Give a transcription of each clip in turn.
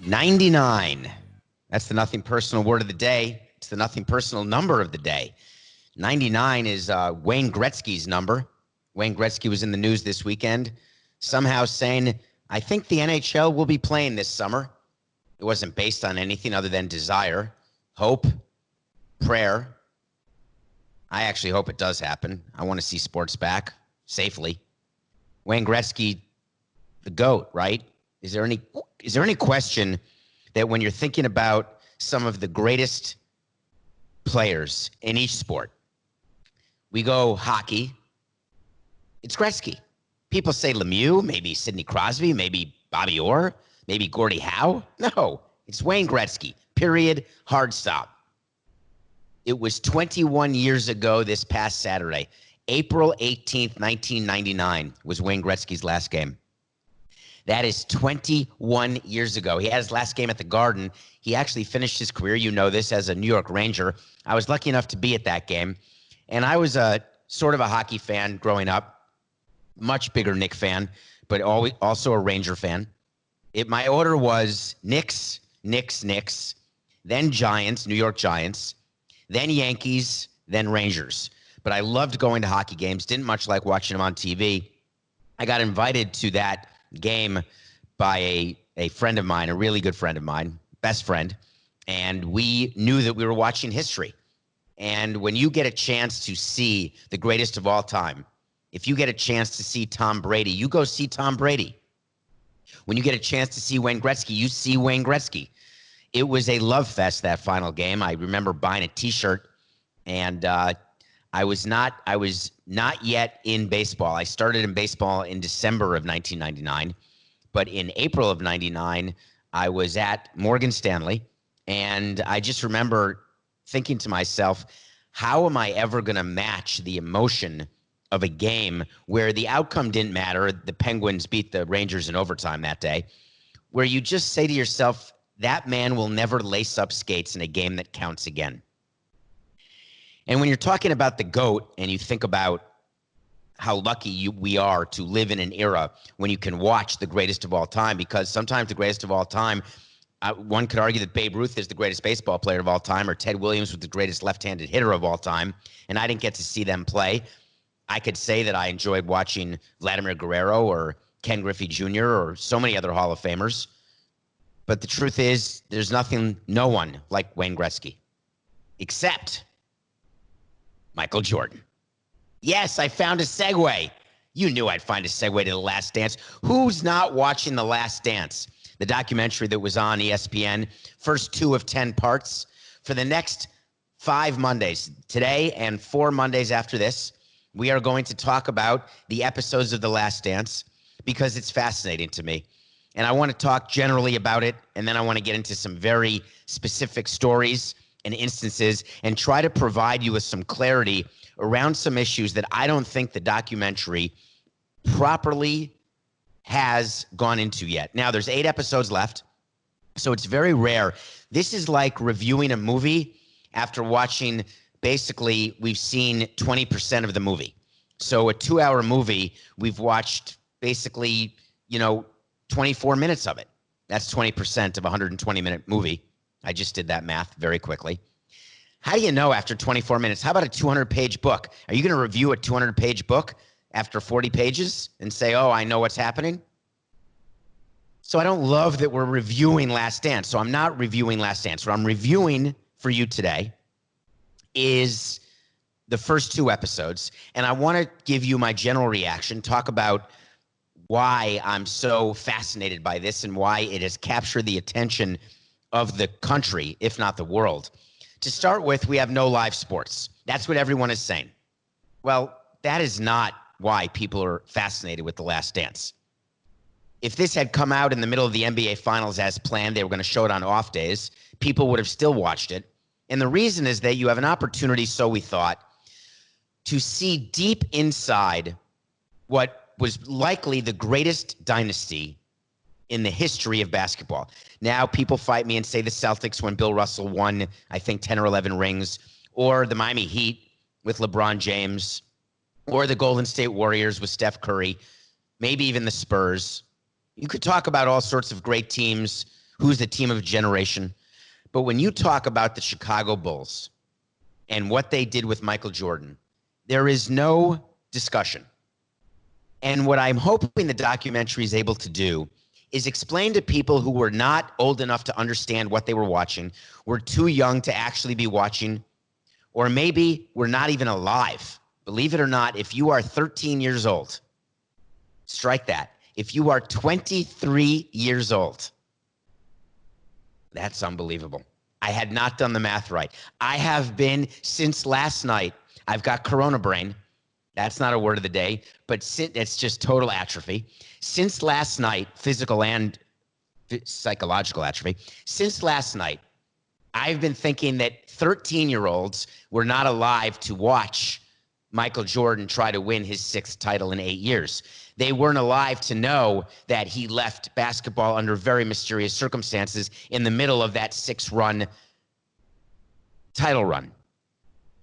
99. That's the nothing personal word of the day. It's the nothing personal number of the day. 99 is Wayne Gretzky's number. Wayne Gretzky was in the news this weekend, somehow saying, I think the NHL will be playing this summer. It wasn't based on anything other than desire, hope, prayer. I actually hope it does happen. I want to see sports back safely. Wayne Gretzky, the GOAT, right? Is there any question that when you're thinking about some of the greatest players in each sport, we go hockey, it's Gretzky. People say Lemieux, maybe Sidney Crosby, maybe Bobby Orr, maybe Gordie Howe. No, it's Wayne Gretzky, period, hard stop. It was 21 years ago this past Saturday. April 18th, 1999 was Wayne Gretzky's last game. That is 21 years ago. He had his last game at the Garden. He actually finished his career, you know this, as a New York Ranger. I was lucky enough to be at that game. And I was a sort of a hockey fan growing up, much bigger Knick fan, but also a Ranger fan. My order was Knicks, then Giants, New York Giants, then Yankees, then Rangers. But I loved going to hockey games, didn't much like watching them on TV. I got invited to that game by a friend of mine, a really good friend of mine, best friend, and we knew that we were watching history. And when you get a chance to see the greatest of all time, if you get a chance to see Tom Brady, you go see Tom Brady. When you get a chance to see Wayne Gretzky, you see Wayne Gretzky. It was a love fest, that final game. I remember buying a T-shirt, and I was not yet in baseball. I started in baseball in December of 1999, but in April of 99, I was at Morgan Stanley, and I just remember thinking to myself, how am I ever going to match the emotion of a game where the outcome didn't matter? The Penguins beat the Rangers in overtime that day, where you just say to yourself, that man will never lace up skates in a game that counts again. And when you're talking about the GOAT and you think about how lucky we are to live in an era when you can watch the greatest of all time, because sometimes the greatest of all time, one could argue that Babe Ruth is the greatest baseball player of all time, or Ted Williams was the greatest left-handed hitter of all time, and I didn't get to see them play. I could say that I enjoyed watching Vladimir Guerrero or Ken Griffey Jr. or so many other Hall of Famers. But the truth is, there's no one like Wayne Gretzky, except Michael Jordan. Yes, I found a segue. You knew I'd find a segue to The Last Dance. Who's not watching The Last Dance? The documentary that was on ESPN, first 2 of 10 parts. For the next 5 Mondays, today and 4 Mondays after this, we are going to talk about the episodes of The Last Dance because it's fascinating to me. And I want to talk generally about it, and then I want to get into some very specific stories and instances and try to provide you with some clarity around some issues that I don't think the documentary properly has gone into yet. Now, there's 8 episodes left, so it's very rare. This is like reviewing a movie after watching, basically, we've seen 20% of the movie. So a 2-hour movie, we've watched basically, 24 minutes of it. That's 20% of a 120-minute movie. I just did that math very quickly. How do you know after 24 minutes? How about a 200-page book? Are you going to review a 200-page book after 40 pages and say, oh, I know what's happening? So I don't love that we're reviewing Last Dance. So I'm not reviewing Last Dance. What I'm reviewing for you today is the first 2 episodes. And I want to give you my general reaction, talk about why I'm so fascinated by this and why it has captured the attention of the country, if not the world. To start with, we have no live sports. That's what everyone is saying. Well, that is not why people are fascinated with The Last Dance. If this had come out in the middle of the NBA Finals as planned, they were going to show it on off days, people would have still watched it. And the reason is that you have an opportunity, so we thought, to see deep inside what was likely the greatest dynasty in the history of basketball. Now people fight me and say the Celtics when Bill Russell won, I think, 10 or 11 rings, or the Miami Heat with LeBron James, or the Golden State Warriors with Steph Curry, maybe even the Spurs. You could talk about all sorts of great teams who's the team of a generation. But when you talk about the Chicago Bulls and what they did with Michael Jordan, there is no discussion. And what I'm hoping the documentary is able to do is explain to people who were not old enough to understand what they were watching, were too young to actually be watching, or maybe were not even alive. Believe it or not, if you are 13 years old, strike that. If you are 23 years old, that's unbelievable. I had not done the math right. I have been, since last night, I've got Corona brain. That's not a word of the day, but it's just total atrophy. Since last night, physical and psychological atrophy, since last night, I've been thinking that 13-year-olds were not alive to watch Michael Jordan try to win his 6th title in 8 years. They weren't alive to know that he left basketball under very mysterious circumstances in the middle of that 6-run title run.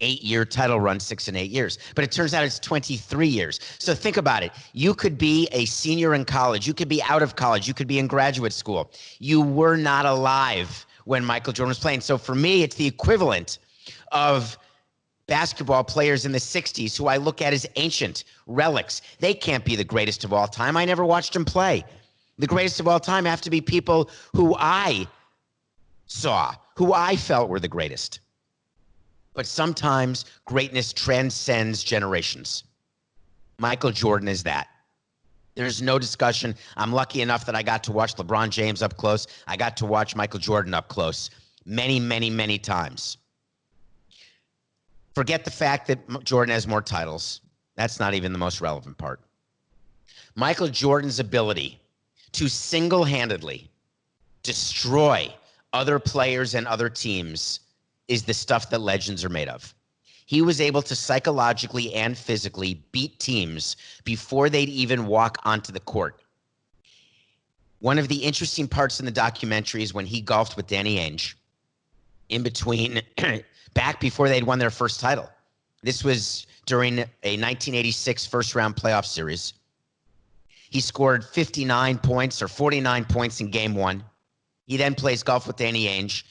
8-year title run, 6 and 8 years. But it turns out it's 23 years. So think about it. You could be a senior in college. You could be out of college. You could be in graduate school. You were not alive when Michael Jordan was playing. So for me, it's the equivalent of basketball players in the 60s who I look at as ancient relics. They can't be the greatest of all time. I never watched them play. The greatest of all time have to be people who I saw, who I felt were the greatest. But sometimes greatness transcends generations. Michael Jordan is that. There's no discussion. I'm lucky enough that I got to watch LeBron James up close. I got to watch Michael Jordan up close many, many, many times. Forget the fact that Jordan has more titles. That's not even the most relevant part. Michael Jordan's ability to single-handedly destroy other players and other teams is the stuff that legends are made of. He was able to psychologically and physically beat teams before they'd even walk onto the court. One of the interesting parts in the documentary is when he golfed with Danny Ainge in between, back before they'd won their first title. This was during a 1986 first-round playoff series. He scored 59 points or 49 points in game 1. He then plays golf with Danny Ainge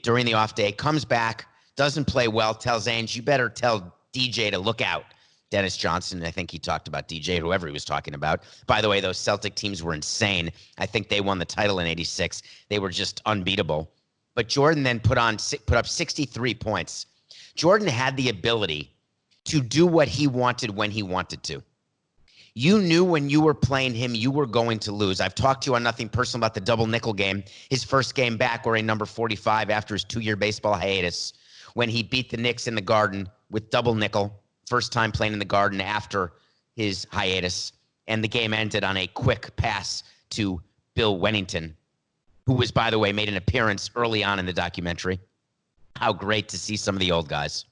during the off day, comes back, doesn't play well, tells Ainge, you better tell DJ to look out. Dennis Johnson, I think he talked about DJ, whoever he was talking about. By the way, those Celtic teams were insane. I think they won the title in '86. They were just unbeatable. But Jordan then put up 63 points. Jordan had the ability to do what he wanted when he wanted to. You knew when you were playing him, you were going to lose. I've talked to you on Nothing Personal about the double nickel game, his first game back wearing number 45 after his 2-year baseball hiatus, when he beat the Knicks in the Garden with double nickel, first time playing in the Garden after his hiatus. And the game ended on a quick pass to Bill Wennington, who was, by the way, made an appearance early on in the documentary. How great to see some of the old guys.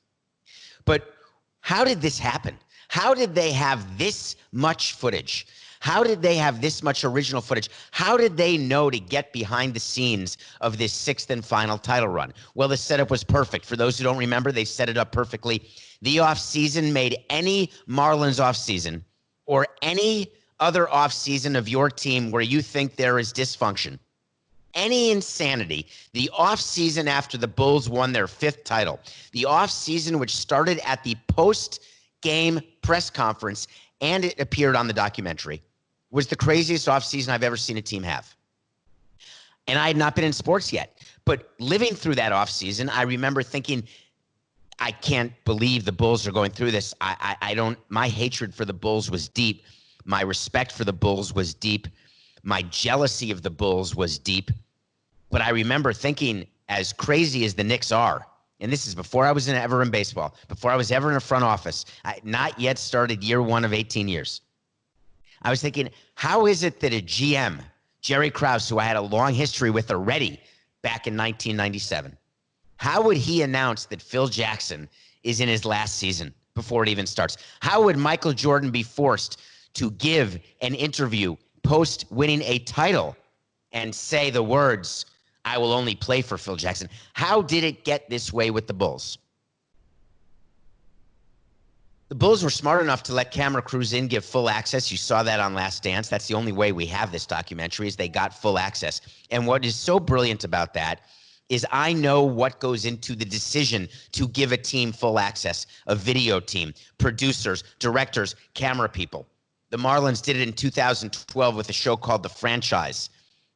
But how did this happen? How did they have this much footage? How did they have this much original footage? How did they know to get behind the scenes of this 6th and final title run? Well, the setup was perfect. For those who don't remember, they set it up perfectly. The offseason made any Marlins offseason or any other offseason of your team where you think there is dysfunction, any insanity, the offseason after the Bulls won their 5th title, the offseason which started at the post-game press conference, and it appeared on the documentary, was the craziest offseason I've ever seen a team have. And I had not been in sports yet. But living through that offseason, I remember thinking, I can't believe the Bulls are going through this. My hatred for the Bulls was deep. My respect for the Bulls was deep. My jealousy of the Bulls was deep. But I remember thinking, as crazy as the Knicks are, and this is before I was ever in baseball, before I was ever in a front office, I not yet started year 1 of 18 years. I was thinking, how is it that a GM, Jerry Krause, who I had a long history with already back in 1997, how would he announce that Phil Jackson is in his last season before it even starts? How would Michael Jordan be forced to give an interview post winning a title and say the words, I will only play for Phil Jackson? How did it get this way with the Bulls? The Bulls were smart enough to let camera crews in, give full access. You saw that on Last Dance. That's the only way we have this documentary is they got full access. And what is so brilliant about that is I know what goes into the decision to give a team full access, a video team, producers, directors, camera people. The Marlins did it in 2012 with a show called The Franchise.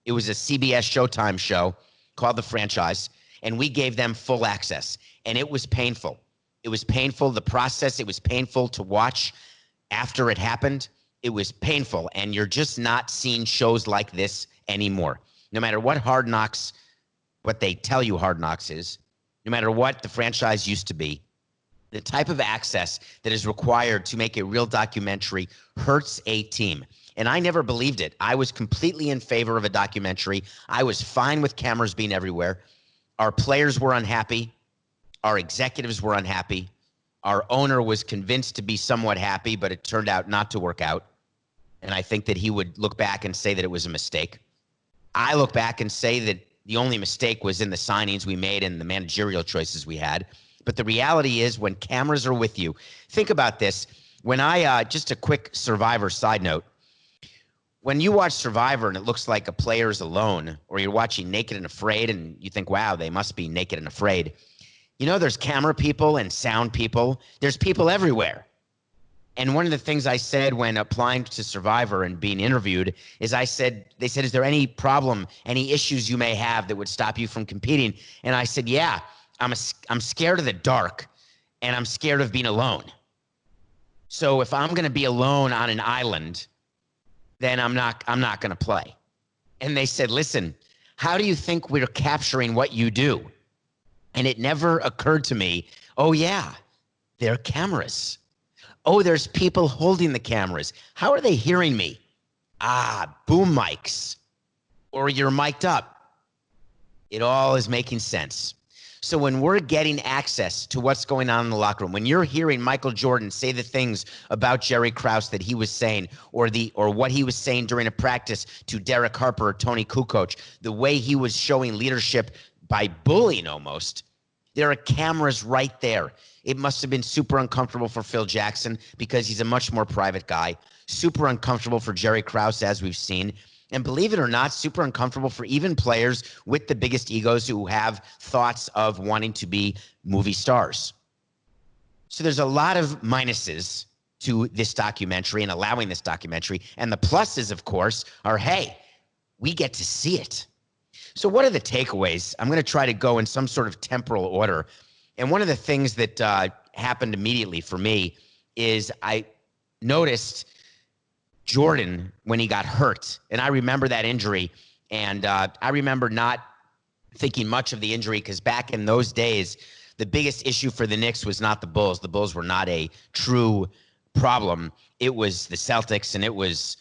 It was a CBS Showtime show called The Franchise, and we gave them full access, and it was painful. It was painful, the process. It was painful to watch after it happened. It was painful, and you're just not seeing shows like this anymore. No matter what Hard Knocks, what they tell you Hard Knocks is, no matter what The Franchise used to be, the type of access that is required to make a real documentary hurts a team. And I never believed it. I was completely in favor of a documentary. I was fine with cameras being everywhere. Our players were unhappy. Our executives were unhappy. Our owner was convinced to be somewhat happy, but it turned out not to work out. And I think that he would look back and say that it was a mistake. I look back and say that the only mistake was in the signings we made and the managerial choices we had. But the reality is when cameras are with you, think about this. When just a quick Survivor side note, when you watch Survivor and it looks like a player's alone, or you're watching Naked and Afraid and you think, wow, they must be naked and afraid. You know, there's camera people and sound people. There's people everywhere. And one of the things I said when applying to Survivor and being interviewed is they said, is there any problem, any issues you may have that would stop you from competing? And I said, yeah, I'm scared of the dark and I'm scared of being alone. So if I'm going to be alone on an island, then I'm not going to play. And they said, listen, how do you think we're capturing what you do? And it never occurred to me, oh yeah, there are cameras. Oh, there's people holding the cameras. How are they hearing me? Boom mics. Or you're mic'd up. It all is making sense. So when we're getting access to what's going on in the locker room, when you're hearing Michael Jordan say the things about Jerry Krause that he was saying, or what he was saying during a practice to Derek Harper or Tony Kukoc, the way he was showing leadership by bullying almost, there are cameras right there. It must have been super uncomfortable for Phil Jackson because he's a much more private guy. Super uncomfortable for Jerry Krause, as we've seen. And believe it or not, super uncomfortable for even players with the biggest egos who have thoughts of wanting to be movie stars. So there's a lot of minuses to this documentary and allowing this documentary. And the pluses, of course, are, hey, we get to see it. So what are the takeaways? I'm going to try to go in some sort of temporal order. And one of the things that happened immediately for me is I noticed Jordan when he got hurt. And I remember that injury. And I remember not thinking much of the injury because back in those days, the biggest issue for the Knicks was not the Bulls. The Bulls were not a true problem. It was the Celtics and it was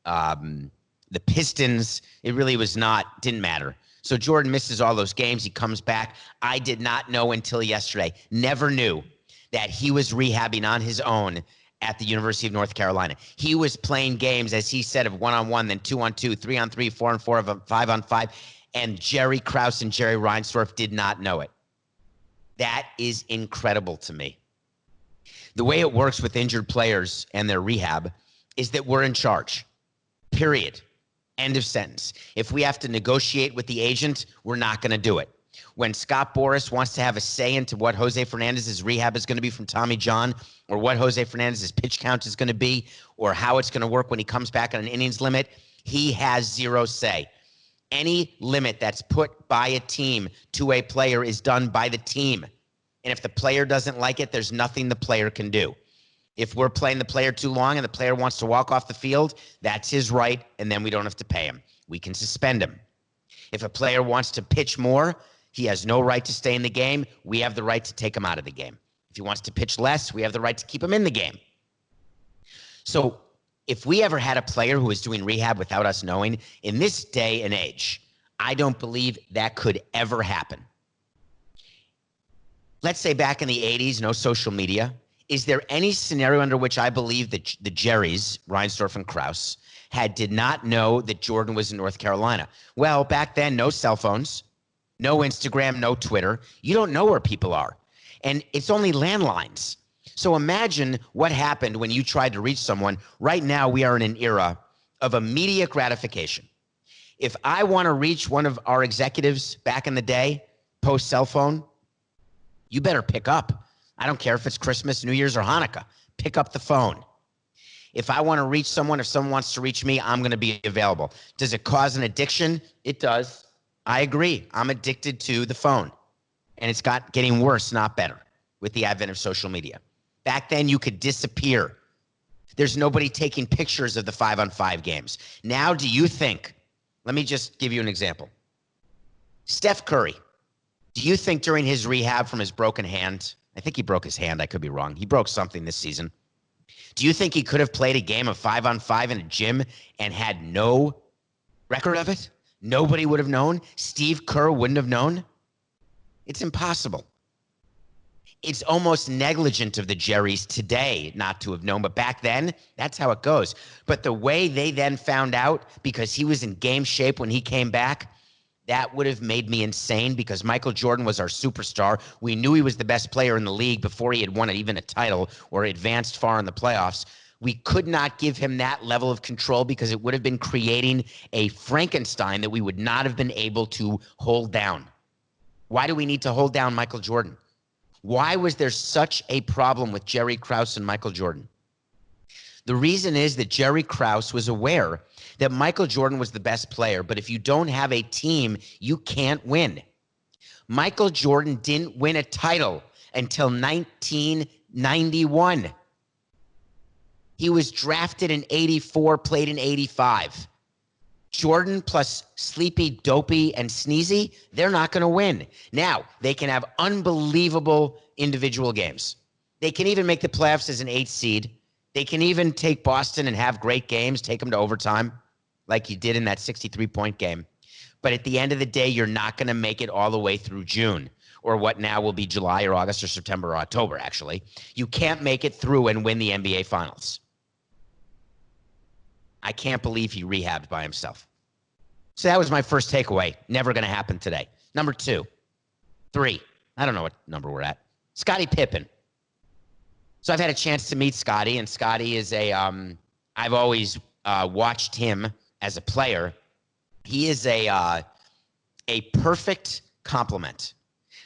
the Pistons. It really was not, didn't matter. So Jordan misses all those games. He comes back. I did not know until yesterday, never knew that he was rehabbing on his own at the University of North Carolina. He was playing games, as he said, of 1-on-1, then 2-on-2, 3-on-3, 4-on-4, 5-on-5. And Jerry Krause and Jerry Reinsdorf did not know it. That is incredible to me. The way it works with injured players and their rehab is that we're in charge, period. End of sentence. If we have to negotiate with the agent, we're not going to do it. When Scott Boras wants to have a say into what Jose Fernandez's rehab is going to be from Tommy John, or what Jose Fernandez's pitch count is going to be, or how it's going to work when he comes back on an innings limit, he has zero say. Any limit that's put by a team to a player is done by the team. And if the player doesn't like it, there's nothing the player can do. If we're playing the player too long and the player wants to walk off the field, that's his right, and then we don't have to pay him. We can suspend him. If a player wants to pitch more, he has no right to stay in the game. We have the right to take him out of the game. If he wants to pitch less, we have the right to keep him in the game. So if we ever had a player who was doing rehab without us knowing, in this day and age, I don't believe that could ever happen. Let's say back in the 80s, no social media. Is there any scenario under which I believe that the Jerrys, Reinsdorf and Krause, did not know that Jordan was in North Carolina? Well, back then, no cell phones, no Instagram, no Twitter. You don't know where people are. And it's only landlines. So imagine what happened when you tried to reach someone. Right now, we are in an era of immediate gratification. If I want to reach one of our executives back in the day, post cell phone, you better pick up. I don't care if it's Christmas, New Year's, or Hanukkah. Pick up the phone. If I want to reach someone, if someone wants to reach me, I'm going to be available. Does it cause an addiction? It does. I agree. I'm addicted to the phone. And it's getting worse, not better, with the advent of social media. Back then, you could disappear. There's nobody taking pictures of the 5-on-5 games. Now, do you think, let me just give you an example. Steph Curry, do you think during his rehab from his broken hand, I think he broke his hand, I could be wrong. He broke something this season. Do you think he could have played a game of 5-on-5 in a gym and had no record of it? Nobody would have known? Steve Kerr wouldn't have known? It's impossible. It's almost negligent of the Jerrys today not to have known, but back then, that's how it goes. But the way they then found out, because he was in game shape when he came back, that would have made me insane, because Michael Jordan was our superstar. We knew he was the best player in the league before he had won even a title or advanced far in the playoffs. We could not give him that level of control, because it would have been creating a Frankenstein that we would not have been able to hold down. Why do we need to hold down Michael Jordan? Why was there such a problem with Jerry Krause and Michael Jordan? The reason is that Jerry Krause was aware that Michael Jordan was the best player, but if you don't have a team, you can't win. Michael Jordan didn't win a title until 1991. He was drafted in 84, played in 85. Jordan plus Sleepy, Dopey, and Sneezy, they're not going to win. Now, they can have unbelievable individual games. They can even make the playoffs as an 8 seed. They can even take Boston and have great games, take them to overtime, like he did in that 63-point game. But at the end of the day, you're not going to make it all the way through June, or what now will be July or August or September or October, actually. You can't make it through and win the NBA Finals. I can't believe he rehabbed by himself. So that was my first takeaway. Never going to happen today. Number 2, 3. I don't know what number we're at. Scottie Pippen. So I've had a chance to meet Scottie, and Scottie is I've always watched him as a player. He is a perfect complement.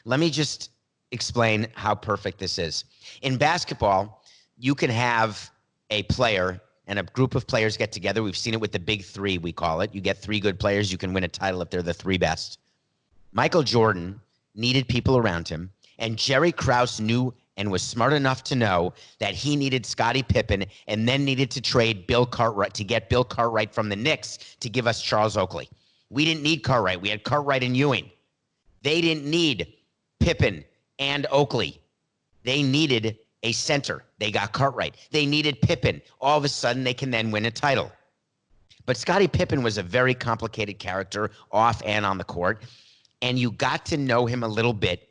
Let me just explain how perfect this is. In basketball, you can have a player and a group of players get together. We've seen it with the big 3, we call it. You get 3 good players, you can win a title if they're the 3 best. Michael Jordan needed people around him, and Jerry Krause knew and was smart enough to know that he needed Scottie Pippen and then needed to trade Bill Cartwright to get Bill Cartwright from the Knicks to give us Charles Oakley. We didn't need Cartwright. We had Cartwright and Ewing. They didn't need Pippen and Oakley. They needed a center. They got Cartwright. They needed Pippen. All of a sudden, they can then win a title. But Scottie Pippen was a very complicated character off and on the court, and you got to know him a little bit.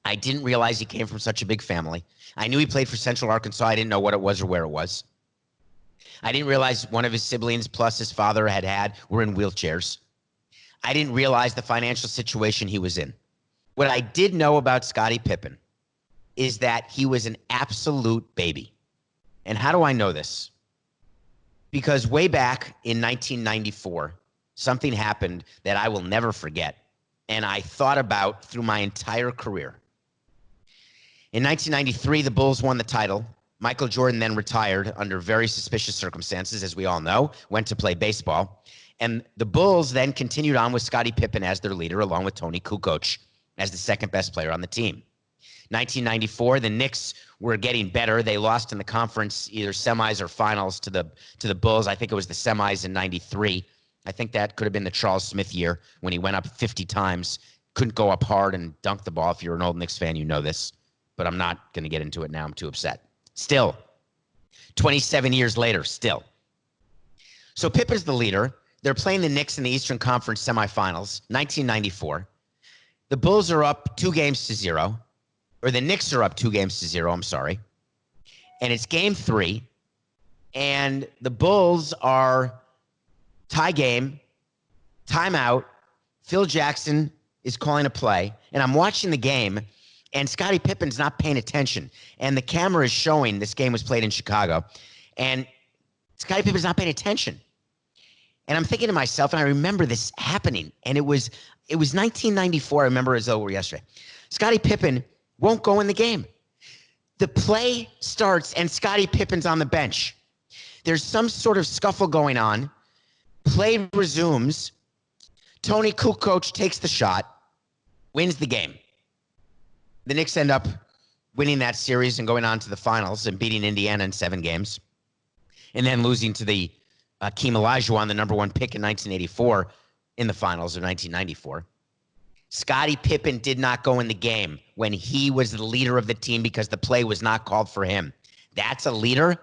I didn't realize he came from such a big family. I knew he played for Central Arkansas. I didn't know what it was or where it was. I didn't realize one of his siblings plus his father were in wheelchairs. I didn't realize the financial situation he was in. What I did know about Scottie Pippen is that he was an absolute baby. And how do I know this? Because way back in 1994, something happened that I will never forget, and I thought about through my entire career. In 1993, the Bulls won the title. Michael Jordan then retired under very suspicious circumstances, as we all know, went to play baseball. And the Bulls then continued on with Scottie Pippen as their leader, along with Tony Kukoc as the second best player on the team. 1994, the Knicks were getting better. They lost in the conference, either semis or finals to the Bulls. I think it was the semis in 93. I think that could have been the Charles Smith year when he went up 50 times, couldn't go up hard and dunk the ball. If you're an old Knicks fan, you know this. But I'm not going to get into it now. I'm too upset. Still, 27 years later, still. So Pippen's the leader. They're playing the Knicks in the Eastern Conference semifinals, 1994. The Bulls are up 2-0. Or the Knicks are up 2-0, I'm sorry. And it's game 3. And the Bulls are tie game, timeout. Phil Jackson is calling a play. And I'm watching the game. And Scottie Pippen's not paying attention. And the camera is showing this game was played in Chicago. And Scottie Pippen's not paying attention. And I'm thinking to myself, and I remember this happening. And it was 1994. I remember as though it were yesterday. Scottie Pippen won't go in the game. The play starts, and Scottie Pippen's on the bench. There's some sort of scuffle going on. Play resumes. Tony Kukoc takes the shot, wins the game. The Knicks end up winning that series and going on to the finals and beating Indiana in 7 games. And then losing to the Hakeem Olajuwon, the number 1 pick in 1984 in the finals of 1994. Scottie Pippen did not go in the game when he was the leader of the team because the play was not called for him. That's a leader?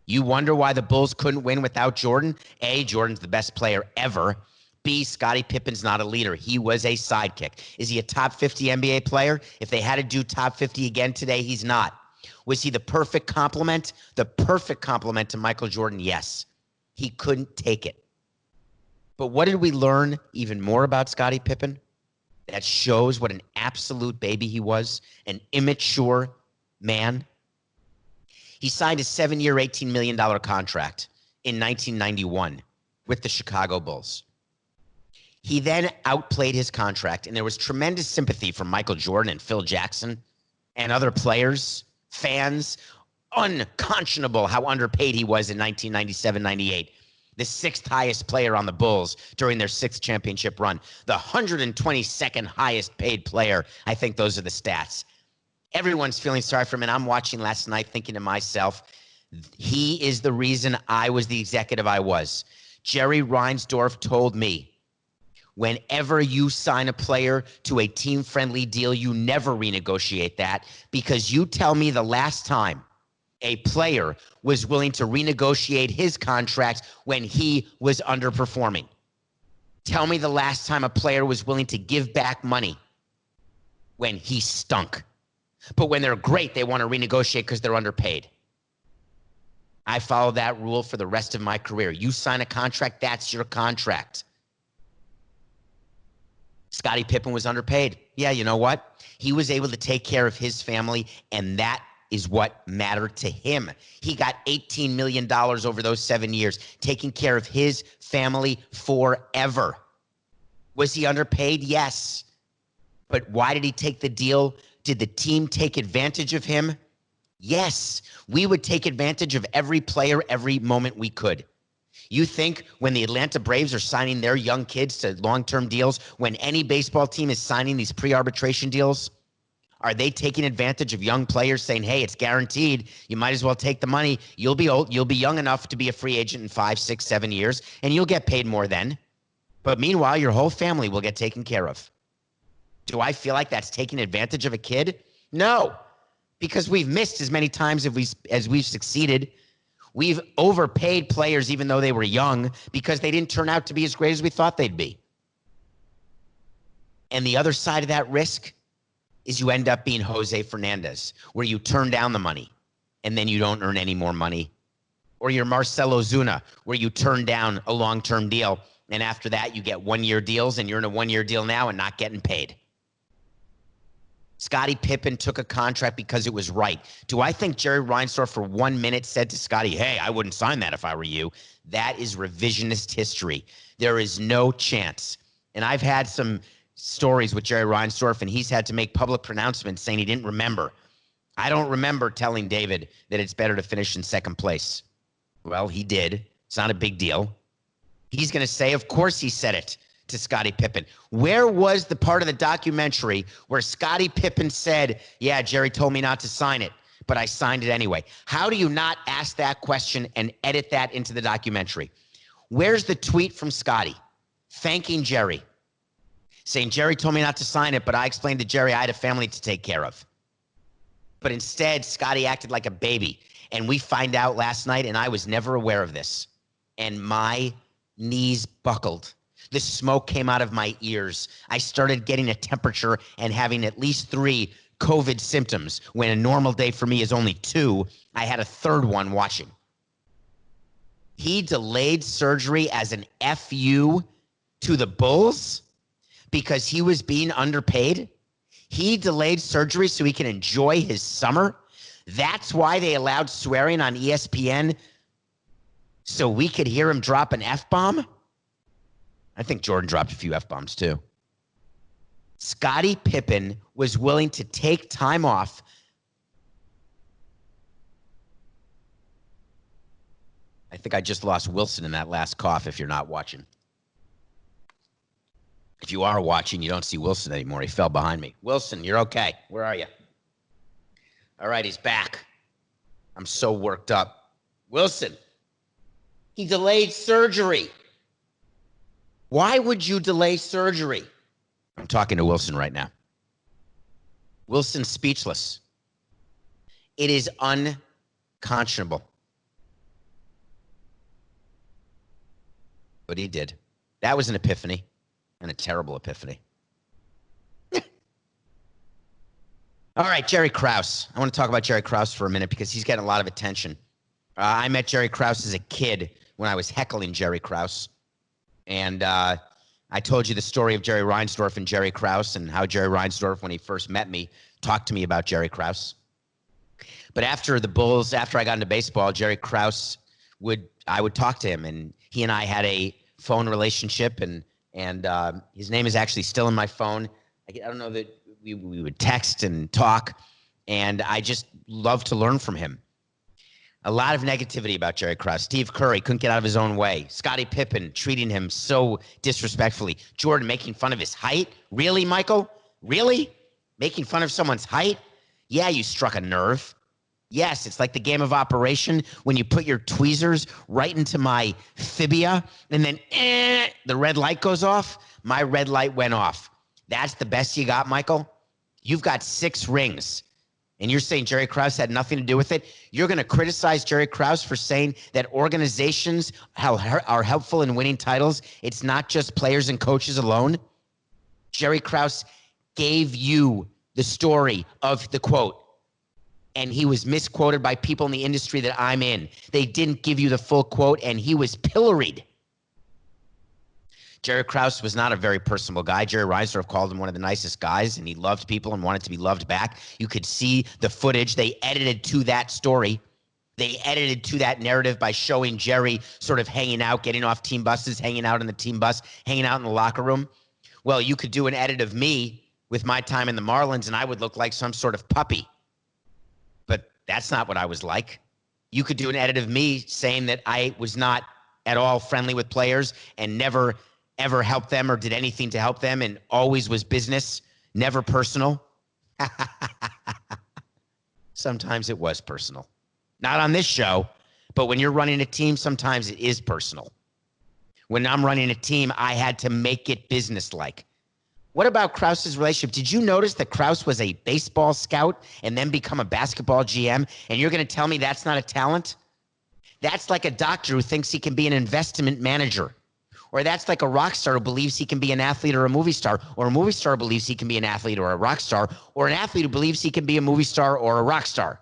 You wonder why the Bulls couldn't win without Jordan? A, Jordan's the best player ever. B, Scottie Pippen's not a leader. He was a sidekick. Is he a top 50 NBA player? If they had to do top 50 again today, he's not. Was he the perfect complement? The perfect complement to Michael Jordan? Yes. He couldn't take it. But what did we learn even more about Scottie Pippen? That shows what an absolute baby he was, an immature man. He signed a 7-year, $18 million contract in 1991 with the Chicago Bulls. He then outplayed his contract, and there was tremendous sympathy from Michael Jordan and Phil Jackson and other players, fans. Unconscionable how underpaid he was in 1997-98. The 6th highest player on the Bulls during their 6th championship run. The 122nd highest paid player. I think those are the stats. Everyone's feeling sorry for him, and I'm watching last night thinking to myself, he is the reason I was the executive I was. Jerry Reinsdorf told me, whenever you sign a player to a team-friendly deal, you never renegotiate that, because you tell me the last time a player was willing to renegotiate his contract when he was underperforming. Tell me the last time a player was willing to give back money when he stunk. But when they're great, they want to renegotiate because they're underpaid. I followed that rule for the rest of my career. You sign a contract, that's your contract. Scottie Pippen was underpaid. Yeah, you know what? He was able to take care of his family, and that is what mattered to him. He got $18 million over those 7 years, taking care of his family forever. Was he underpaid? Yes. But why did he take the deal? Did the team take advantage of him? Yes. We would take advantage of every player every moment we could. You think when the Atlanta Braves are signing their young kids to long-term deals, when any baseball team is signing these pre-arbitration deals, are they taking advantage of young players saying, hey, it's guaranteed, you might as well take the money, you'll be old, you'll be young enough to be a free agent in 5, 6, 7 years, and you'll get paid more then. But meanwhile, your whole family will get taken care of. Do I feel like that's taking advantage of a kid? No, because we've missed as many times as we've succeeded. We've overpaid players even though they were young because they didn't turn out to be as great as we thought they'd be. And the other side of that risk is you end up being Jose Fernandez, where you turn down the money and then you don't earn any more money. Or you're Marcelo Zuna, where you turn down a long-term deal and after that you get 1-year deals and you're in a 1-year deal now and not getting paid. Scottie Pippen took a contract because it was right. Do I think Jerry Reinsdorf for 1 minute said to Scottie, hey, I wouldn't sign that if I were you? That is revisionist history. There is no chance. And I've had some stories with Jerry Reinsdorf, and he's had to make public pronouncements saying he didn't remember. I don't remember telling David that it's better to finish in second place. Well, he did. It's not a big deal. He's going to say, of course he said it to Scottie Pippen. Where was the part of the documentary where Scottie Pippen said, yeah, Jerry told me not to sign it, but I signed it anyway? How do you not ask that question and edit that into the documentary? Where's the tweet from Scottie thanking Jerry, saying, Jerry told me not to sign it, but I explained to Jerry I had a family to take care of? But instead, Scottie acted like a baby. And we find out last night, and I was never aware of this, and my knees buckled. The smoke came out of my ears. I started getting a temperature and having at least 3 COVID symptoms. When a normal day for me is only 2, I had a 3rd one watching. He delayed surgery as an FU to the Bulls because he was being underpaid. He delayed surgery so he can enjoy his summer. That's why they allowed swearing on ESPN, so we could hear him drop an F-bomb. I think Jordan dropped a few F-bombs too. Scottie Pippen was willing to take time off. I think I just lost Wilson in that last cough if you're not watching. If you are watching, you don't see Wilson anymore. He fell behind me. Wilson, you're okay. Where are you? All right, he's back. I'm so worked up. Wilson, he delayed surgery. Why would you delay surgery? I'm talking to Wilson right now. Wilson's speechless. It is unconscionable. But he did. That was an epiphany, and a terrible epiphany. All right, Jerry Krause. I want to talk about Jerry Krause for a minute because he's getting a lot of attention. I met Jerry Krause as a kid when I was heckling Jerry Krause. And I told you the story of Jerry Reinsdorf and Jerry Krause and how Jerry Reinsdorf, when he first met me, talked to me about Jerry Krause. But after the Bulls, after I got into baseball, Jerry Krause I would talk to him, and he and I had a phone relationship, and his name is actually still in my phone. I don't know that we would text and talk, and I just love to learn from him. A lot of negativity about Jerry Krause. Steve Curry couldn't get out of his own way. Scottie Pippen treating him so disrespectfully. Jordan making fun of his height. Really, Michael? Really? Making fun of someone's height? Yeah, you struck a nerve. Yes, it's like the game of Operation when you put your tweezers right into my fibia and then the red light goes off. My red light went off. That's the best you got, Michael? You've got 6 rings, and you're saying Jerry Krause had nothing to do with it? You're going to criticize Jerry Krause for saying that organizations are helpful in winning titles? It's not just players and coaches alone? Jerry Krause gave you the story of the quote, and he was misquoted by people in the industry that I'm in. They didn't give you the full quote, and he was pilloried. Jerry Krause was not a very personable guy. Jerry Reinsdorf called him one of the nicest guys, and he loved people and wanted to be loved back. You could see the footage. They edited to that story. They edited to that narrative by showing Jerry sort of hanging out, getting off team buses, hanging out in the team bus, hanging out in the locker room. Well, you could do an edit of me with my time in the Marlins, and I would look like some sort of puppy. But that's not what I was like. You could do an edit of me saying that I was not at all friendly with players and never ever helped them or did anything to help them and always was business, never personal. Sometimes it was personal. Not on this show, but when you're running a team, sometimes it is personal. When I'm running a team, I had to make it business-like. What about Krause's relationship? Did you notice that Krause was a baseball scout and then become a basketball GM? And you're going to tell me that's not a talent? That's like a doctor who thinks he can be an investment manager. Or that's like a rock star who believes he can be an athlete or a movie star. Or a movie star believes he can be an athlete or a rock star. Or an athlete who believes he can be a movie star or a rock star.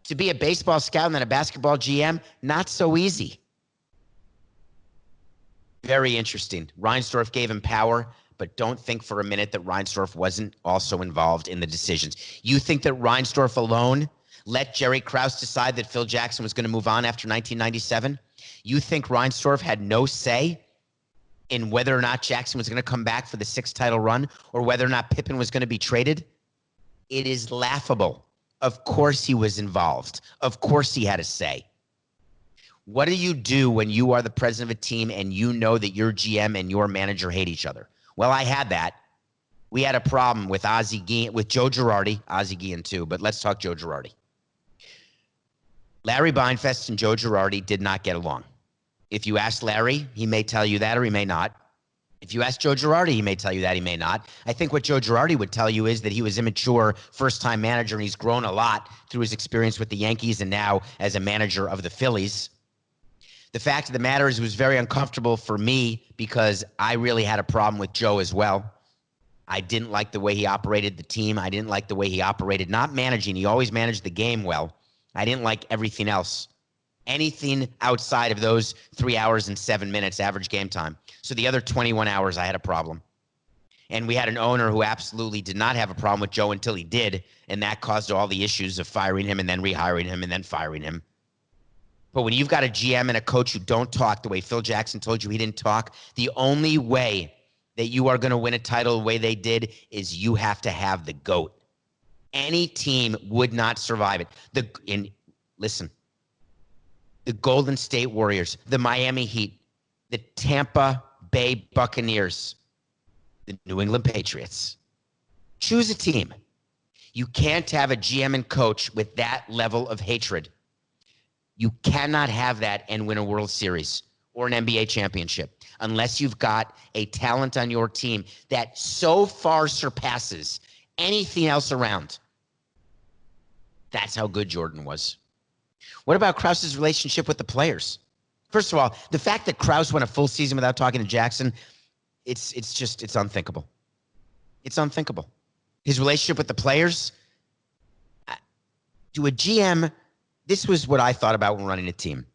To be a baseball scout and then a basketball GM, not so easy. Very interesting. Reinsdorf gave him power, but don't think for a minute that Reinsdorf wasn't also involved in the decisions. You think that Reinsdorf alone let Jerry Krause decide that Phil Jackson was going to move on after 1997? You think Reinsdorf had no say in whether or not Jackson was going to come back for the 6th title run or whether or not Pippen was going to be traded? It is laughable. Of course he was involved. Of course he had a say. What do you do when you are the president of a team and you know that your GM and your manager hate each other? Well, I had that. We had a problem with with Joe Girardi, Ozzie Guillen too, but let's talk Joe Girardi. Larry Beinfest and Joe Girardi did not get along. If you ask Larry, he may tell you that or he may not. If you ask Joe Girardi, he may tell you that, he may not. I think what Joe Girardi would tell you is that he was immature first-time manager and he's grown a lot through his experience with the Yankees and now as a manager of the Phillies. The fact of the matter is it was very uncomfortable for me because I really had a problem with Joe as well. I didn't like the way he operated the team. I didn't like the way he operated, not managing. He always managed the game well. I didn't like everything else. Anything outside of those 3 hours and 7 minutes average game time. So the other 21 hours, I had a problem. And we had an owner who absolutely did not have a problem with Joe until he did. And that caused all the issues of firing him and then rehiring him and then firing him. But when you've got a GM and a coach who don't talk the way Phil Jackson told you he didn't talk, the only way that you are going to win a title the way they did is you have to have the GOAT. Any team would not survive it. Listen, the Golden State Warriors, the Miami Heat, the Tampa Bay Buccaneers, the New England Patriots. Choose a team. You can't have a GM and coach with that level of hatred. You cannot have that and win a World Series or an NBA championship unless you've got a talent on your team that so far surpasses anything else around. That's how good Jordan was. What about Krause's relationship with the players? First of all, the fact that Krause went a full season without talking to Jackson, it's unthinkable. It's unthinkable. His relationship with the players, to a GM, this was what I thought about when running a team.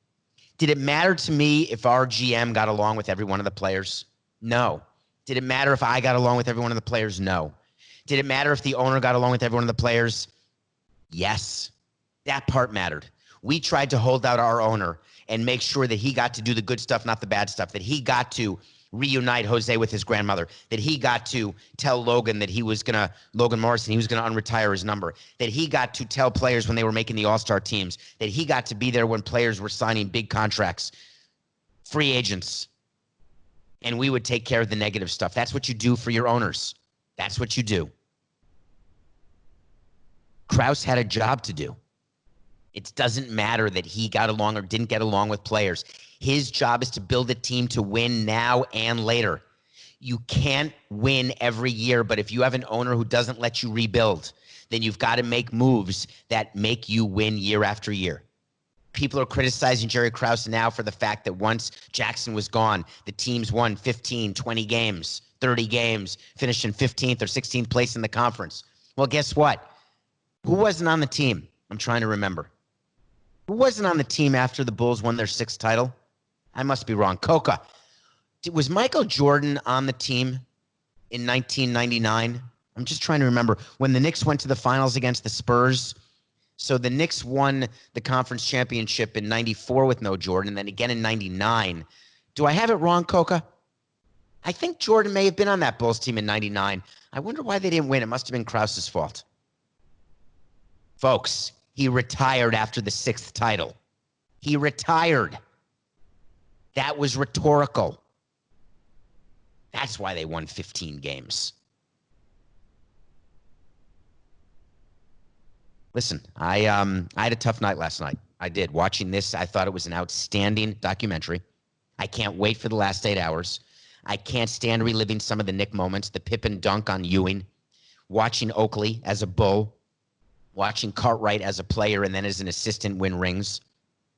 Did it matter to me if our GM got along with every one of the players? No. Did it matter if I got along with every one of the players? No. Did it matter if the owner got along with every one of the players? Yes. That part mattered. We tried to hold out our owner and make sure that he got to do the good stuff, not the bad stuff, that he got to reunite Jose with his grandmother, that he got to tell Logan that Logan Morrison, he was going to unretire his number, that he got to tell players when they were making the All-Star teams, that he got to be there when players were signing big contracts, free agents, and we would take care of the negative stuff. That's what you do for your owners. That's what you do. Krause had a job to do. It doesn't matter that he got along or didn't get along with players. His job is to build a team to win now and later. You can't win every year, but if you have an owner who doesn't let you rebuild, then you've got to make moves that make you win year after year. People are criticizing Jerry Krause now for the fact that once Jackson was gone, the teams won 15, 20 games, 30 games, finished in 15th or 16th place in the conference. Well, guess what? Who wasn't on the team? I'm trying to remember. Who wasn't on the team after the Bulls won their 6th title? I must be wrong. Coca. Was Michael Jordan on the team in 1999? I'm just trying to remember. When the Knicks went to the finals against the Spurs. So the Knicks won the conference championship in 94 with no Jordan, and then again in 99. Do I have it wrong, Coca? I think Jordan may have been on that Bulls team in 99. I wonder why they didn't win. It must have been Krause's fault. Folks, he retired after the 6th title. He retired. That was rhetorical. That's why they won 15 games. Listen, I had a tough night last night. I did. Watching this, I thought it was an outstanding documentary. I can't wait for the last 8 hours. I can't stand reliving some of the Knick moments, the Pippen dunk on Ewing, watching Oakley as a Bull, watching Cartwright as a player and then as an assistant win rings.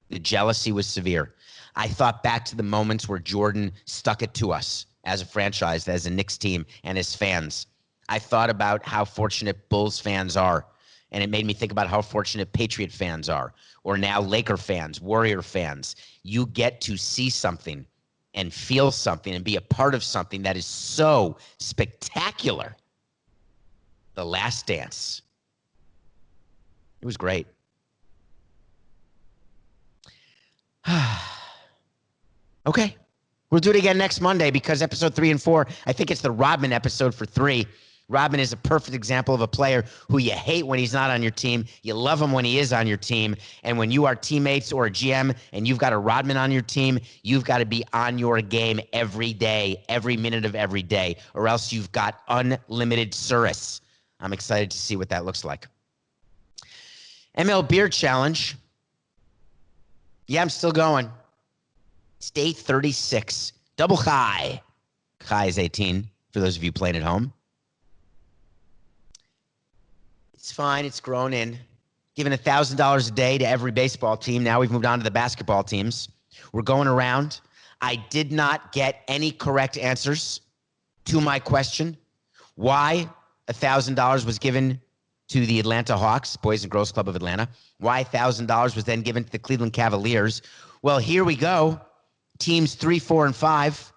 The jealousy was severe. I thought back to the moments where Jordan stuck it to us as a franchise, as a Knicks team, and as fans. I thought about how fortunate Bulls fans are, and it made me think about how fortunate Patriot fans are, or now Laker fans, Warrior fans. You get to see something and feel something and be a part of something that is so spectacular. The Last Dance. It was great. Okay. We'll do it again next Monday because episode 3 and 4, I think it's the Rodman episode for 3. Rodman is a perfect example of a player who you hate when he's not on your team. You love him when he is on your team. And when you are teammates or a GM and you've got a Rodman on your team, you've got to be on your game every day, every minute of every day, or else you've got unlimited service. I'm excited to see what that looks like. MLBeard challenge. Yeah, I'm still going. It's day 36. Double high. High is 18 for those of you playing at home. It's fine. It's grown in. Giving $1,000 a day to every baseball team. Now we've moved on to the basketball teams. We're going around. I did not get any correct answers to my question. Why $1,000 was given to the Atlanta Hawks, Boys and Girls Club of Atlanta. Why $1,000 was then given to the Cleveland Cavaliers. Well, here we go. Teams 3, 4, and 5.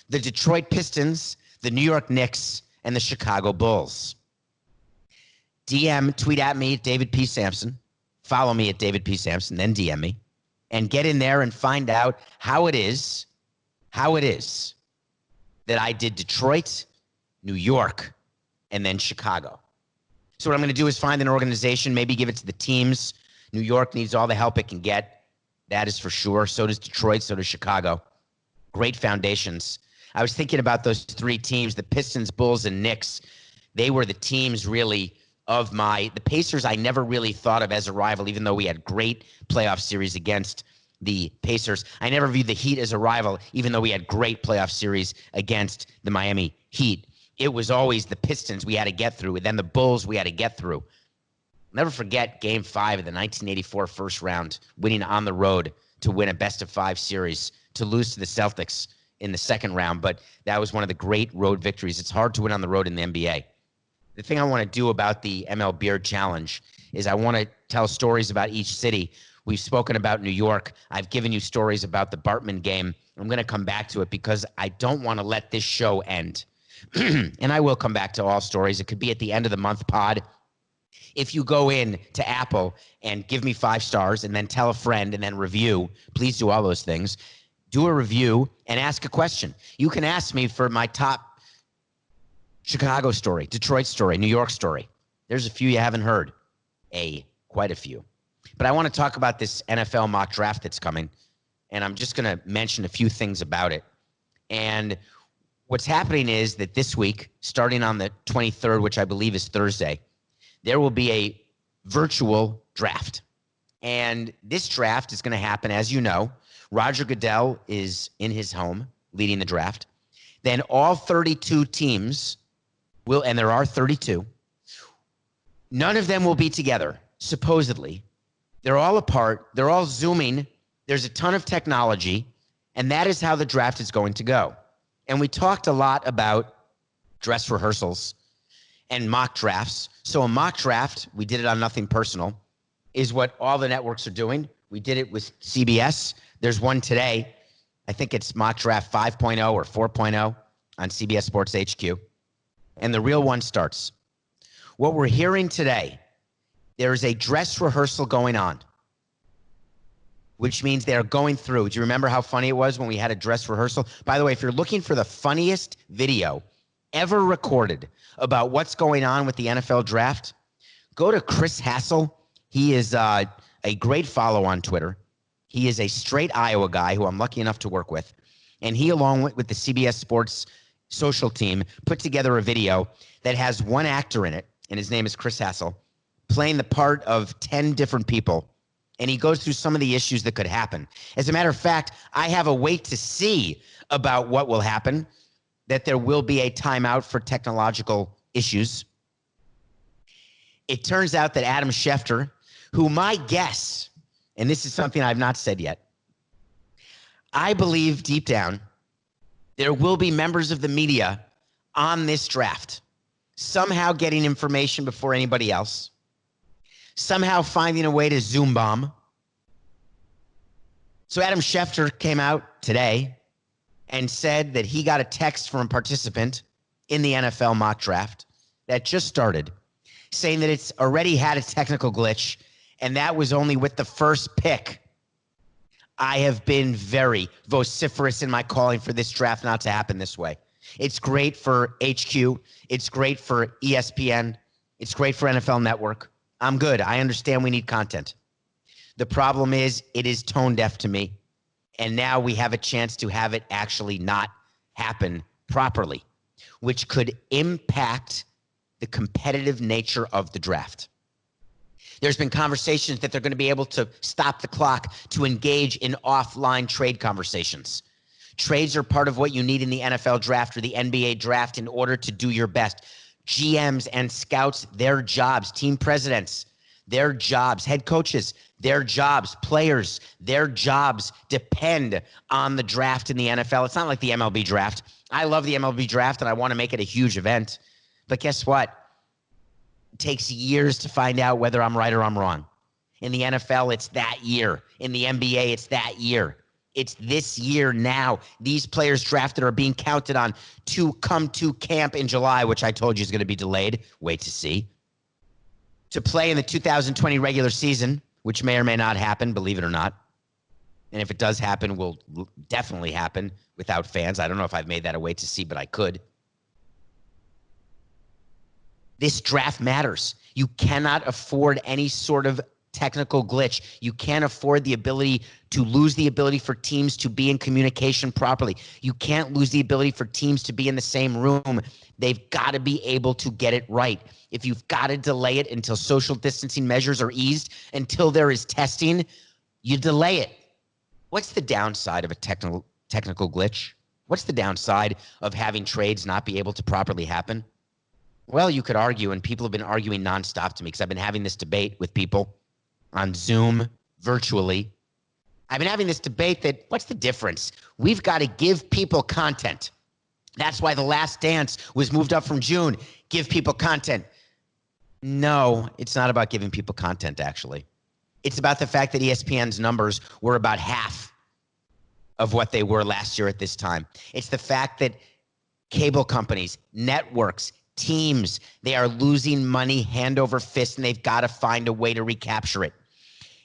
The Detroit Pistons, the New York Knicks, and the Chicago Bulls. Tweet at me, David P. Samson. Follow me at David P. Samson, then DM me. And get in there and find out how it is that I did Detroit, New York, and then Chicago. So what I'm going to do is find an organization, maybe give it to the teams. New York needs all the help it can get. That is for sure. So does Detroit, so does Chicago. Great foundations. I was thinking about those three teams, the Pistons, Bulls, and Knicks. They were the teams really of the Pacers I never really thought of as a rival, even though we had great playoff series against the Pacers. I never viewed the Heat as a rival, even though we had great playoff series against the Miami Heat. It was always the Pistons we had to get through, and then the Bulls we had to get through. Never forget Game 5 of the 1984 first round, winning on the road to win a best-of-5 series, to lose to the Celtics in the second round, but that was one of the great road victories. It's hard to win on the road in the NBA. The thing I want to do about the MLBeard Challenge is I want to tell stories about each city. We've spoken about New York. I've given you stories about the Bartman game. I'm going to come back to it because I don't want to let this show end. And I will come back to all stories. It could be at the end of the month pod. If you go in to Apple and give me 5 stars and then tell a friend and then review, please do all those things. Do a review and ask a question. You can ask me for my top Chicago story, Detroit story, New York story. There's a few you haven't heard. Quite a few. But I want to talk about this NFL mock draft that's coming, and I'm just going to mention a few things about it. And what's happening is that this week, starting on the 23rd, which I believe is Thursday, there will be a virtual draft. And this draft is going to happen, as you know. Roger Goodell is in his home leading the draft. Then all 32 teams will, and there are 32, none of them will be together, supposedly. They're all apart. They're all Zooming. There's a ton of technology, and that is how the draft is going to go. And we talked a lot about dress rehearsals and mock drafts. So a mock draft, we did it on Nothing Personal, is what all the networks are doing. We did it with CBS. There's one today. I think it's mock draft 5.0 or 4.0 on CBS Sports HQ. And the real one starts. What we're hearing today, there is a dress rehearsal going on, which means they're going through. Do you remember how funny it was when we had a dress rehearsal? By the way, if you're looking for the funniest video ever recorded about what's going on with the NFL draft, go to Chris Hassel. He is a great follow on Twitter. He is a straight Iowa guy who I'm lucky enough to work with. And he, along with the CBS Sports social team, put together a video that has one actor in it, and his name is Chris Hassel, playing the part of 10 different people. And he goes through some of the issues that could happen. As a matter of fact, I have a wait to see about what will happen, that there will be a timeout for technological issues. It turns out that Adam Schefter, who my guess, and this is something I've not said yet, I believe deep down there will be members of the media on this draft, somehow getting information before anybody else, somehow finding a way to Zoom bomb. So Adam Schefter came out today and said that he got a text from a participant in the NFL mock draft that just started, saying that it's already had a technical glitch, and that was only with the first pick. I have been very vociferous in my calling for this draft not to happen this way. It's great for HQ. It's great for ESPN. It's great for NFL Network. I'm good. I understand we need content. The problem is it is tone deaf to me. And now we have a chance to have it actually not happen properly, which could impact the competitive nature of the draft. There's been conversations that they're going to be able to stop the clock to engage in offline trade conversations. Trades are part of what you need in the NFL draft or the NBA draft in order to do your best. GMs and scouts, their jobs, team presidents, their jobs, head coaches, their jobs, players, their jobs depend on the draft in the NFL. It's not like the MLB draft. I love the MLB draft and I want to make it a huge event. But guess what? It takes years to find out whether I'm right or I'm wrong. In the NFL, it's that year. In the NBA, it's that year. It's this year now. These players drafted are being counted on to come to camp in July, which I told you is going to be delayed. Wait to see. To play in the 2020 regular season, which may or may not happen, believe it or not. And if it does happen, will definitely happen without fans. I don't know if I've made that a wait to see, but I could. This draft matters. You cannot afford any sort of technical glitch. You can't afford the ability to lose the ability for teams to be in communication properly. You can't lose the ability for teams to be in the same room. They've got to be able to get it right. If you've got to delay it until social distancing measures are eased, until there is testing, you delay it. What's the downside of a technical glitch? What's the downside of having trades not be able to properly happen? Well, you could argue, and people have been arguing nonstop to me because I've been having this debate with people on Zoom, virtually. I've been having this debate that what's the difference? We've got to give people content. That's why The Last Dance was moved up from June. Give people content. No, it's not about giving people content, actually. It's about the fact that ESPN's numbers were about half of what they were last year at this time. It's the fact that cable companies, networks, teams, they are losing money hand over fist, and they've got to find a way to recapture it.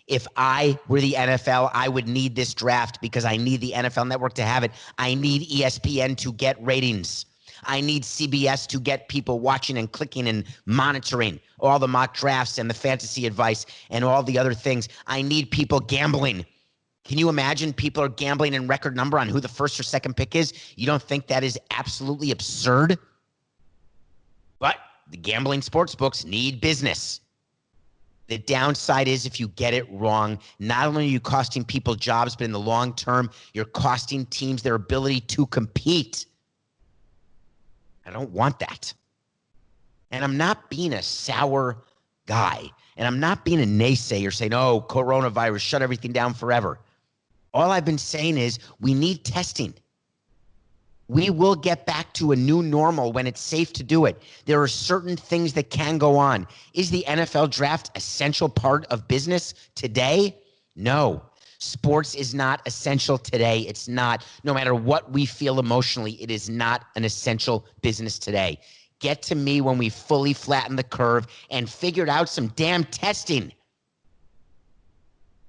If I were the NFL, I would need this draft because I need the NFL Network to have it. I need ESPN to get ratings. I need CBS to get people watching and clicking and monitoring all the mock drafts and the fantasy advice and all the other things. I need people gambling. Can you imagine people are gambling in record number on who the first or second pick is? You don't think that is absolutely absurd? But the gambling sports books need business. The downside is if you get it wrong, not only are you costing people jobs, but in the long term, you're costing teams their ability to compete. I don't want that. And I'm not being a sour guy. And I'm not being a naysayer saying, oh, coronavirus, shut everything down forever. All I've been saying is we need testing. We will get back to a new normal when it's safe to do it. There are certain things that can go on. Is the NFL draft essential part of business today? No. Sports is not essential today. It's not. No matter what we feel emotionally, it is not an essential business today. Get to me when we fully flatten the curve and figured out some damn testing.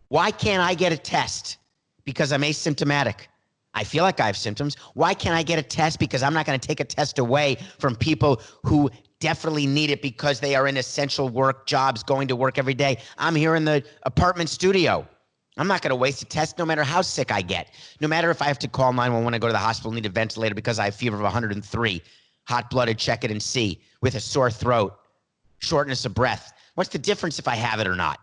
Why can't I get a test? Because I'm asymptomatic. I feel like I have symptoms. Why can't I get a test? Because I'm not going to take a test away from people who definitely need it because they are in essential work jobs, going to work every day. I'm here in the apartment studio. I'm not going to waste a test no matter how sick I get. No matter if I have to call 911 and go to the hospital, need a ventilator because I have fever of 103, hot-blooded, check it and see, with a sore throat, shortness of breath. What's the difference if I have it or not?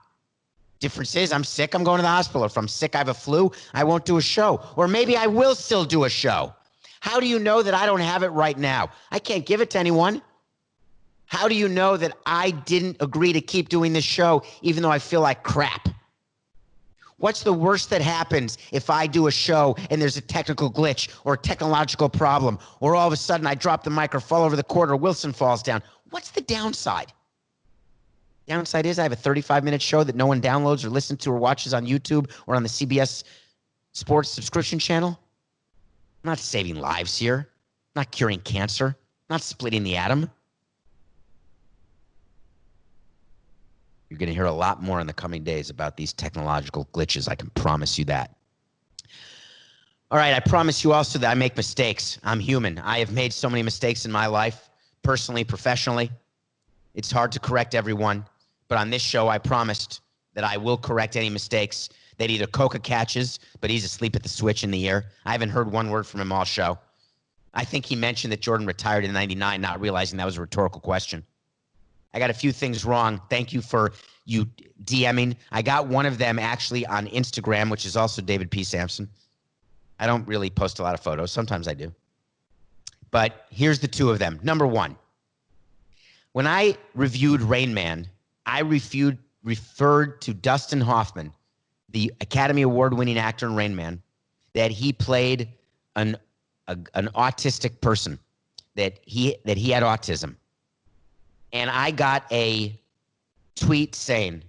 Difference is I'm sick, I'm going to the hospital. If I'm sick, I have a flu, I won't do a show. Or maybe I will still do a show. How do you know that I don't have it right now? I can't give it to anyone. How do you know that I didn't agree to keep doing this show even though I feel like crap? What's the worst that happens if I do a show and there's a technical glitch or a technological problem, or all of a sudden I drop the mic or fall over the court or Wilson falls down? What's the downside? Downside is I have a 35-minute show that no one downloads or listens to or watches on YouTube or on the CBS Sports subscription channel. I'm not saving lives here. I'm not curing cancer. I'm not splitting the atom. You're going to hear a lot more in the coming days about these technological glitches. I can promise you that. All right, I promise you also that I make mistakes. I'm human. I have made so many mistakes in my life, personally, professionally. It's hard to correct everyone. But on this show, I promised that I will correct any mistakes that either Coca catches, but he's asleep at the switch in the air. I haven't heard one word from him all show. I think he mentioned that Jordan retired in '99, not realizing that was a rhetorical question. I got a few things wrong. Thank you for you DMing. I got one of them actually on Instagram, which is also David P. Samson. I don't really post a lot of photos. Sometimes I do. But here's the two of them. Number one, when I reviewed Rain Man, I referred to Dustin Hoffman, the Academy Award-winning actor in Rain Man, that he played an autistic person, that he had autism. And I got a tweet saying,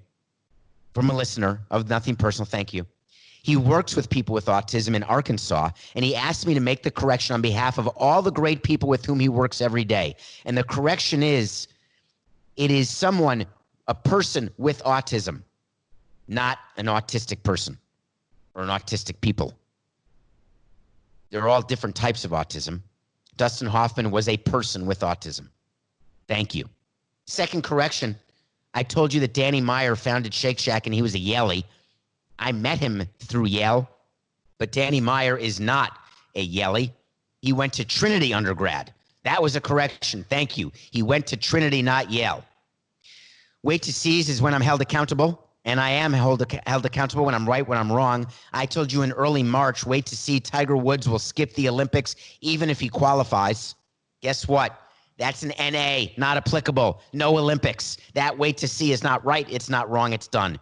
from a listener of Nothing Personal, thank you. He works with people with autism in Arkansas, and he asked me to make the correction on behalf of all the great people with whom he works every day. And the correction is, it is someone, a person with autism, not an autistic person or an autistic people. They're all different types of autism. Dustin Hoffman was a person with autism. Thank you. Second correction, I told you that Danny Meyer founded Shake Shack and he was a Yaley. I met him through Yale, but Danny Meyer is not a Yaley. He went to Trinity undergrad. That was a correction. Thank you. He went to Trinity, not Yale. Wait to seize is when I'm held accountable, and I am held accountable when I'm right, when I'm wrong. I told you in early March, wait to see Tiger Woods will skip the Olympics even if he qualifies. Guess what? That's an NA, not applicable. No Olympics. That wait to see is not right. It's not wrong. It's done.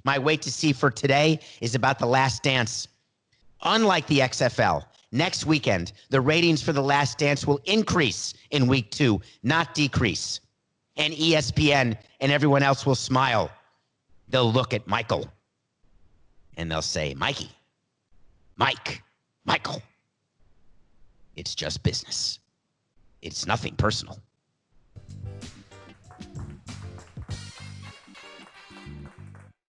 My wait to see for today is about The Last Dance. Unlike the XFL, next weekend, the ratings for The Last Dance will increase in week 2, not decrease. And ESPN and everyone else will smile. They'll look at Michael and they'll say, Mikey, Mike, Michael. It's just business. It's nothing personal.